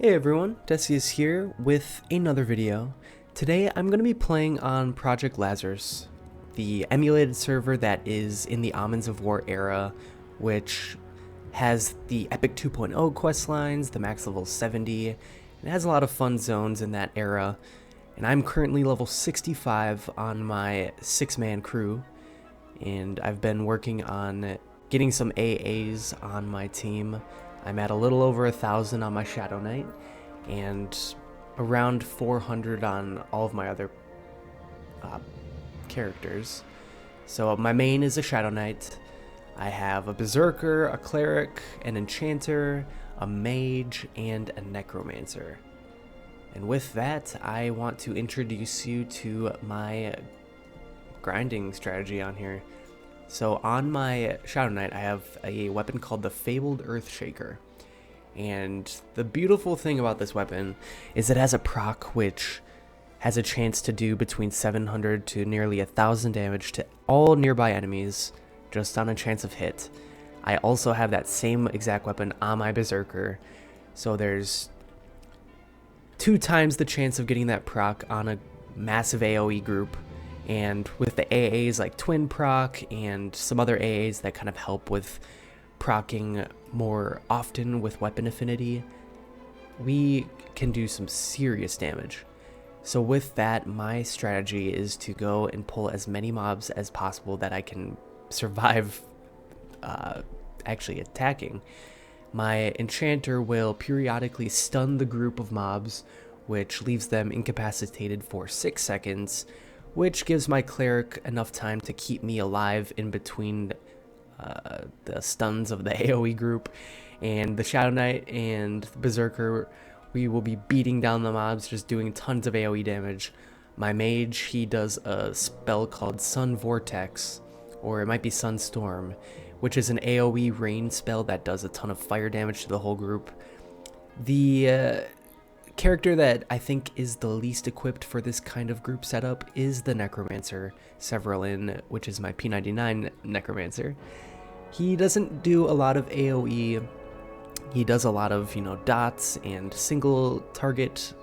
Hey everyone, Decius here with another video. Today I'm going to be playing on Project Lazarus, the emulated server that is in the Omens of War era, which has the Epic 2.0 quest lines, the max level 70, and it has a lot of fun zones in that era. And I'm currently level 65 on my 6-man crew, and I've been working on getting some AAs on my team. I'm at a little over 1,000 on my Shadow Knight, and around 400 on all of my other characters. So my main is a Shadow Knight. I have a Berserker, a Cleric, an Enchanter, a Mage, and a Necromancer. And with that, I want to introduce you to my grinding strategy on here. So on my Shadow Knight, I have a weapon called the Fabled Earthshaker. And the beautiful thing about this weapon is it has a proc which has a chance to do between 700 to nearly 1,000 damage to all nearby enemies, just on a chance of hit. I also have that same exact weapon on my Berserker, so there's 2 times the chance of getting that proc on a massive AoE group. And with the AAs like Twin Proc and some other AAs that kind of help with proccing more often with weapon affinity, we can do some serious damage. So with that, my strategy is to go and pull as many mobs as possible that I can survive actually attacking. My Enchanter will periodically stun the group of mobs, which leaves them incapacitated for 6 seconds, which gives my Cleric enough time to keep me alive in between the stuns of the AoE group. And the Shadow Knight and the Berserker, we will be beating down the mobs, just doing tons of AoE damage. My Mage, he does a spell called Sun Vortex, or it might be Sunstorm, which is an AoE rain spell that does a ton of fire damage to the whole group. The character that I think is the least equipped for this kind of group setup is the Necromancer, Severalin, which is my P99 Necromancer. He doesn't do a lot of AoE. He does a lot of, dots and single target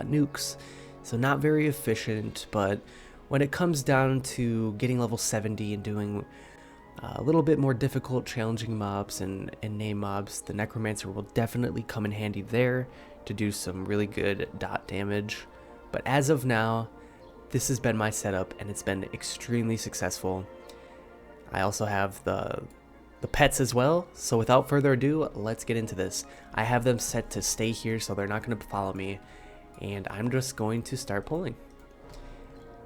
nukes, so not very efficient, but when it comes down to getting level 70 and doing a little bit more difficult, challenging mobs and name mobs, the Necromancer will definitely come in handy there to do some really good dot damage. But as of now, this has been my setup and it's been extremely successful. I also have the pets as well, so without further ado, let's get into this. I have them set to stay here so they're not going to follow me, and I'm just going to start pulling.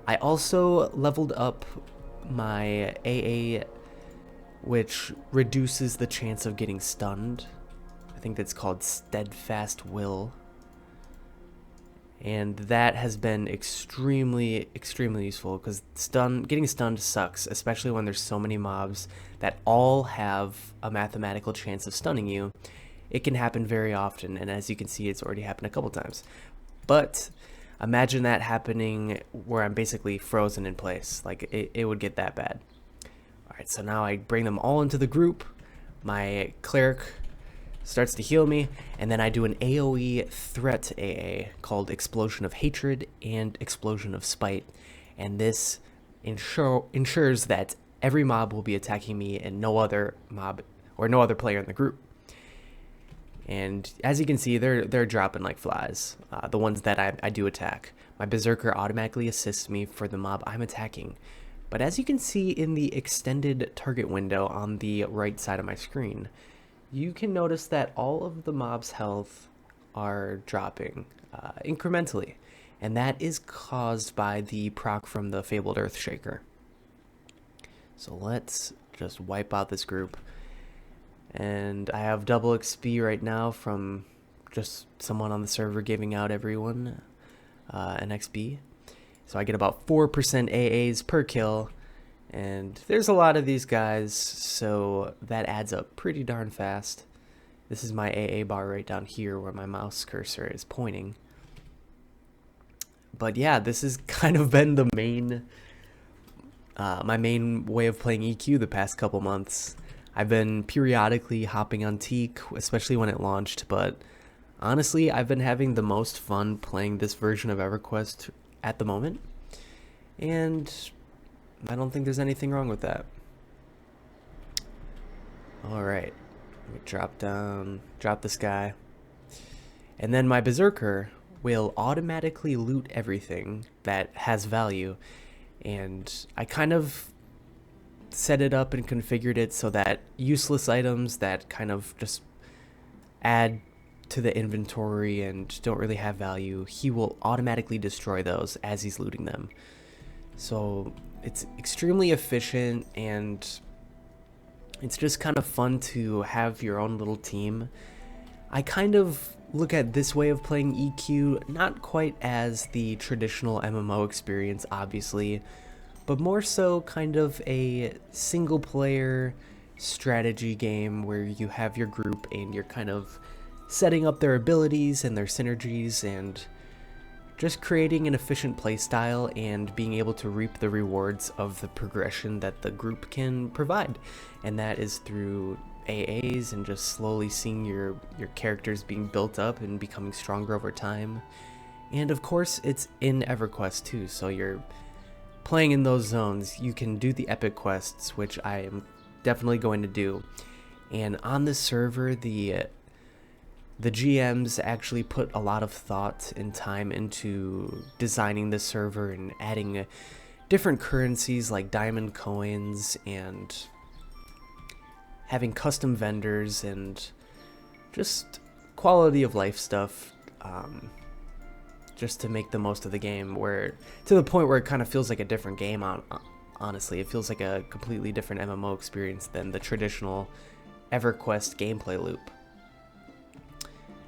I also leveled up my AA, which reduces the chance of getting stunned. I think that's called Steadfast Will. And that has been extremely useful, because getting stunned sucks, especially when there's so many mobs that all have a mathematical chance of stunning you. It can happen very often, and as you can see, it's already happened a couple times. But imagine that happening where I'm basically frozen in place. Like, it would get that bad. Alright, so now I bring them all into the group. My Cleric starts to heal me, and then I do an AoE threat AA called Explosion of Hatred and Explosion of Spite, and this ensures that every mob will be attacking me and no other mob or no other player in the group. And as you can see, they're dropping like flies, the ones that I do attack. My Berserker automatically assists me for the mob I'm attacking. But as you can see in the extended target window on the right side of my screen, you can notice that all of the mob's health are dropping incrementally, and that is caused by the proc from the Fabled Earthshaker. So let's just wipe out this group. And I have double XP right now from just someone on the server giving out everyone an XP. So I get about 4% AAs per kill. And there's a lot of these guys, so that adds up pretty darn fast. This is my AA bar right down here where my mouse cursor is pointing. But yeah, this has kind of been the my main way of playing EQ the past couple months. I've been periodically hopping on Teak, especially when it launched, but Honestly, I've been having the most fun playing this version of EverQuest at the moment, and I don't think there's anything wrong with that. Alright, let me drop down, drop this guy. And then my Berserker will automatically loot everything that has value, and I kind of set it up and configured it so that useless items that kind of just add to the inventory and don't really have value, he will automatically destroy those as he's looting them. So it's extremely efficient, and it's just kind of fun to have your own little team. I kind of look at this way of playing EQ not quite as the traditional MMO experience, obviously, but more so kind of a single player strategy game where you have your group and you're kind of setting up their abilities and their synergies and just creating an efficient playstyle and being able to reap the rewards of the progression that the group can provide. And that is through AAs and just slowly seeing your characters being built up and becoming stronger over time. And of course, it's in EverQuest too, so you're playing in those zones. You can do the epic quests, which I am definitely going to do. And on this server, the GMs actually put a lot of thought and time into designing the server and adding different currencies like diamond coins and having custom vendors and just quality of life stuff, just to make the most of the game, where to the point where it kind of feels like a different game. Honestly, it feels like a completely different MMO experience than the traditional EverQuest gameplay loop,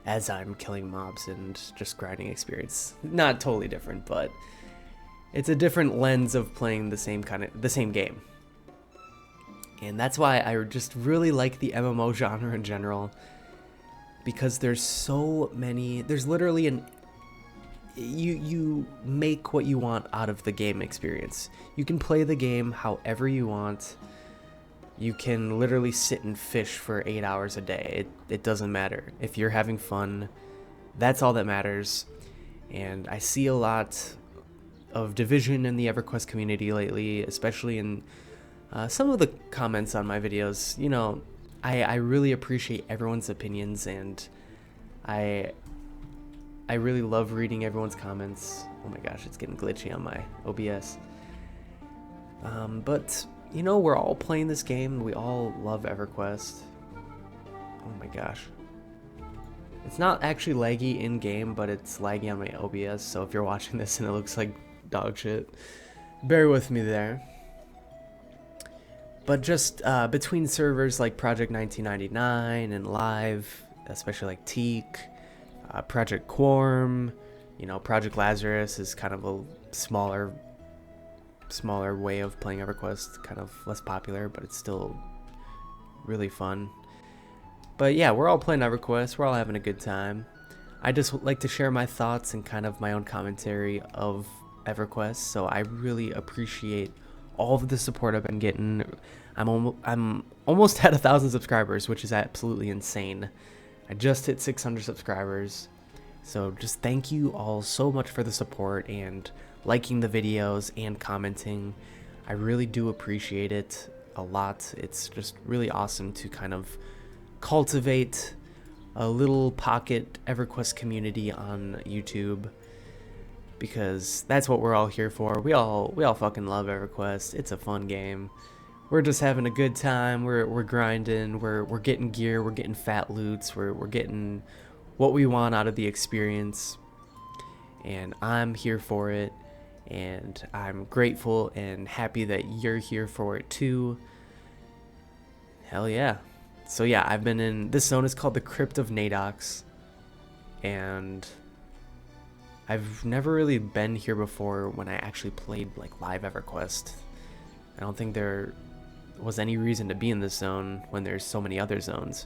as I'm killing mobs and just grinding experience. Not totally different, but it's a different lens of playing the same game. And that's why I just really like the MMO genre in general, because there's so many, there's literally you make what you want out of the game experience. You can play the game however you want. You can literally sit and fish for 8 hours a day. It doesn't matter. If you're having fun, that's all that matters. And I see a lot of division in the EverQuest community lately, especially in some of the comments on my videos. You know, I really appreciate everyone's opinions, and I really love reading everyone's comments. Oh my gosh, it's getting glitchy on my OBS. But you know, we're all playing this game. We all love EverQuest. Oh my gosh. It's not actually laggy in game, but it's laggy on my OBS. So if you're watching this and it looks like dog shit, bear with me there. But just between servers like Project 1999 and Live, especially like Teak, Project Quorum, you know, Project Lazarus is kind of a smaller way of playing EverQuest, kind of less popular, but it's still really fun. But yeah, we're all playing EverQuest, we're all having a good time. I just like to share my thoughts and kind of my own commentary of EverQuest, so I really appreciate all of the support I've been getting. I'm almost at 1,000 subscribers, which is absolutely insane. I just hit 600 subscribers, so just thank you all so much for the support and liking the videos and commenting. I really do appreciate it a lot. It's just really awesome to kind of cultivate a little pocket EverQuest community on YouTube, because that's what we're all here for. We all fucking love EverQuest. It's a fun game. We're just having a good time. We're grinding. We're getting gear. We're getting fat loots. We're getting what we want out of the experience, and I'm here for it. And I'm grateful and happy that you're here for it too. Hell yeah. So yeah, I've been in, this zone is called the Crypt of Nax, and I've never really been here before when I actually played like live EverQuest. I don't think there was any reason to be in this zone when there's so many other zones.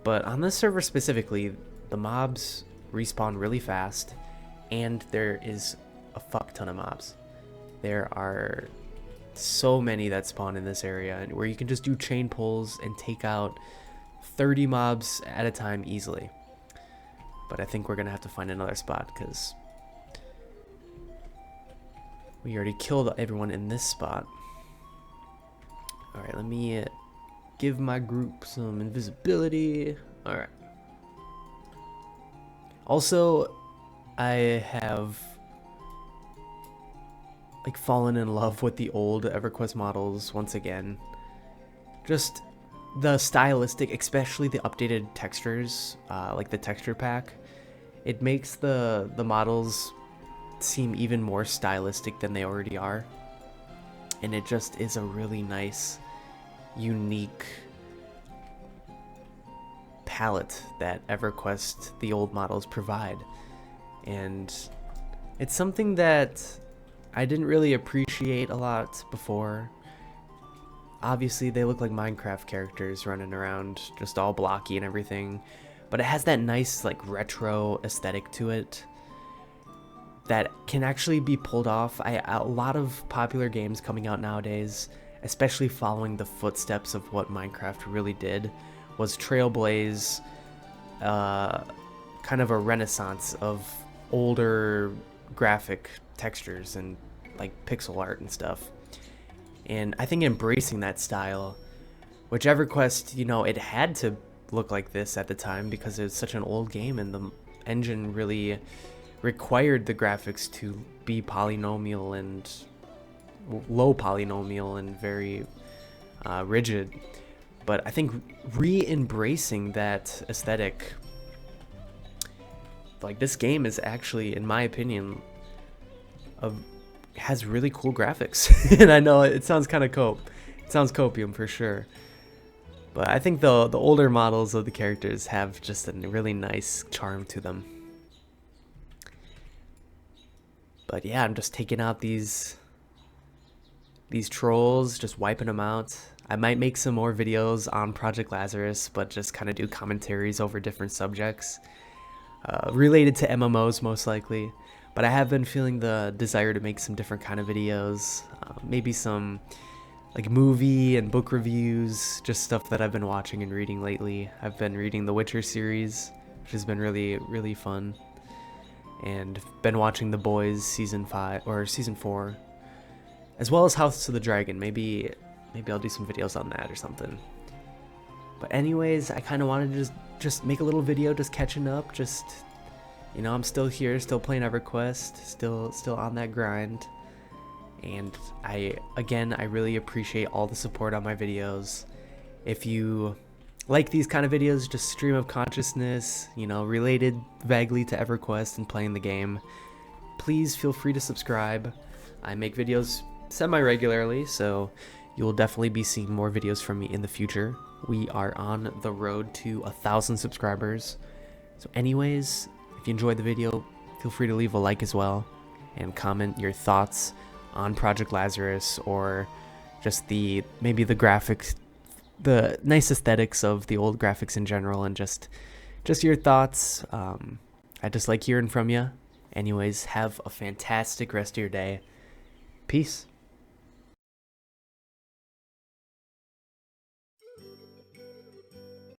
But on this server specifically, the mobs respawn really fast, and there is a fuck ton of mobs. There are so many that spawn in this area, where you can just do chain pulls and take out 30 mobs at a time easily. but I think we're gonna have to find another spot because we already killed everyone in this spot. Alright, let me give my group some invisibility. Alright. Also, I have like fallen in love with the old Everquest models once again. Just the stylistic, especially the updated textures, like the texture pack. It makes the models seem even more stylistic than they already are. And it just is a really nice, unique palette that Everquest, the old models, provide. And it's something that I didn't really appreciate a lot before. Obviously, they look like Minecraft characters running around, just all blocky and everything. But it has that nice, like, retro aesthetic to it that can actually be pulled off. A lot of popular games coming out nowadays, especially following the footsteps of what Minecraft really did, was trailblaze kind of a renaissance of older graphic textures and like pixel art and stuff. And I think embracing that style, which EverQuest, you know, it had to look like this at the time because it was such an old game and the engine really required the graphics to be polynomial and low polynomial and very rigid. But I think re-embracing that aesthetic, like this game is actually, in my opinion, has really cool graphics. And I know it sounds kind of it sounds copium for sure. But I think the older models of the characters have just a really nice charm to them. But yeah, I'm just taking out these trolls, just wiping them out. I might make some more videos on Project Lazarus, but just kind of do commentaries over different subjects related to MMOs most likely. But I have been feeling the desire to make some different kind of videos, maybe some like movie and book reviews, just stuff that I've been watching and reading lately. I've been reading the Witcher series, which has been really, really fun, and been watching The Boys season 5 or season 4, as well as House of the Dragon. Maybe I'll do some videos on that or something. But anyways, I kind of wanted to just make a little video, just catching up. Just, you know, I'm still here, still playing EverQuest, still on that grind. And I really appreciate all the support on my videos. If you like these kind of videos, just stream of consciousness, you know, related vaguely to EverQuest and playing the game, please feel free to subscribe. I make videos semi-regularly, so you'll definitely be seeing more videos from me in the future. We are on the road to 1,000 subscribers. So anyways, if you enjoyed the video, feel free to leave a like as well and comment your thoughts on Project Lazarus, or just maybe the graphics, the nice aesthetics of the old graphics in general, and just your thoughts. I just like hearing from you. Anyways, have a fantastic rest of your day. Peace.